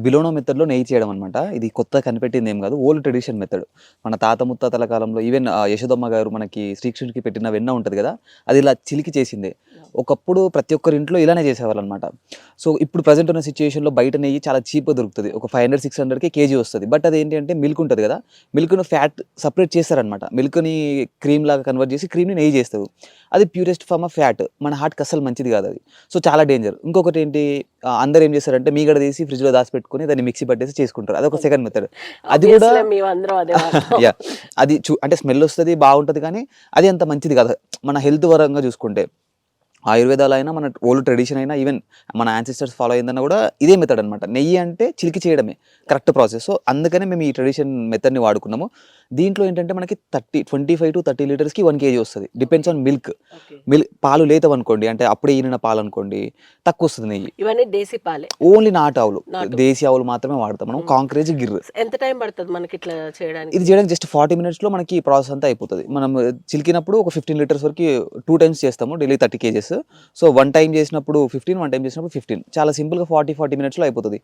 బిలోనో మెథడ్లో నెయ్యి చేయడం అనమాట. ఇది కొత్త కనిపెట్టింది ఏం కాదు, ఓల్డ్ ట్రెడిషన్ మెథడ్. మన తాత ముత్తాతల కాలంలో ఈవెన్ యశోదమ్మ గారు మనకి శ్రీకృష్ణుడికి పెట్టిన వెన్న ఉంటుంది కదా, అది ఇలా చిలికి చేసిందే. ఒకప్పుడు ప్రతి ఒక్కరి ఇంట్లో ఇలానే చేసేవాళ్ళు అనమాట. సో ఇప్పుడు ప్రజెంట్ ఉన్న సిచ్యువేషన్లో బయట నెయ్యి చాలా చీప్గా దొరుకుతుంది, ఒక 500-600కి కేజీ వస్తుంది. బట్ అది ఏంటి అంటే మిల్క్ ఉంటుంది కదా, మిల్క్ను ఫ్యాట్ సపరేట్ చేస్తారనమాట. మిల్క్ని క్రీమ్ లాగా కన్వర్ట్ చేసి క్రీమ్ని నెయ్యి చేస్తారు. అది ప్యూరెస్ట్ ఫార్మ్ ఆఫ్ ఫ్యాట్, మన హార్ట్కి అసలు మంచిది కాదు అది. సో చాలా డేంజర్. ఇంకొకటి ఏంటి, అందరు ఏం చేస్తారంటే మీగడ తీసి ఫ్రిడ్జ్లో దాచిపెట్టుకుని దాన్ని మిక్సీ పట్టేసి చేసుకుంటారు, అదొక సెకండ్ మెథడ్. అది కూడా యా, అది అంటే స్మెల్ వస్తుంది, బాగుంటుంది, కానీ అది అంత మంచిది కాదు మన హెల్త్ పరంగా చూసుకుంటే. ఆయుర్వేదాలు అయినా, మన ఓల్డ్ ట్రెడిషన్ అయినా, ఈవెన్ మన యాన్సిస్టర్స్ ఫాలో అయిందన్నా కూడా ఇదే మెథడ్ అనమాట. నెయ్యి అంటే చిలికి చేయడమే కరెక్ట్ ప్రాసెస్. సో అందుకనే మేము ఈ ట్రెడిషన్ మెథడ్ని వాడుకున్నాము. దీంట్లో ఏంటంటే మనకి 25 to 30 లీటర్స్కి 1 kg వస్తుంది, డిపెండ్స్ ఆన్ మిల్క్. పాలు లేతవనుకోండి, అంటే అప్పుడే ఈనిన పాలు అనుకోండి, తక్కువ వస్తుంది నెయ్యి. ఇవన్నీ దేశీ పాలే, ఓన్లీ నాటు ఆవులు, దేశీ ఆవులు మాత్రమే వాడతాం మనం. కాంక్రేజ్, గిర్. ఎంత టైం పడుతుంది మనకి ఇట్లా చేయడానికి? ఇది చేయడానికి జస్ట్ 40 minutesలో మనకి ప్రాసెస్ అంతా అయిపోతుంది. మనం చిలికినప్పుడు ఒక 15 లీటర్స్ వరకు 2 times చేస్తాము, డైలీ 30 kgs. సో 1 time చేసినప్పుడు 15, 1 time చేసినప్పుడు 15. చాలా సింపుల్గా 40 minutesలో అయిపోతుంది.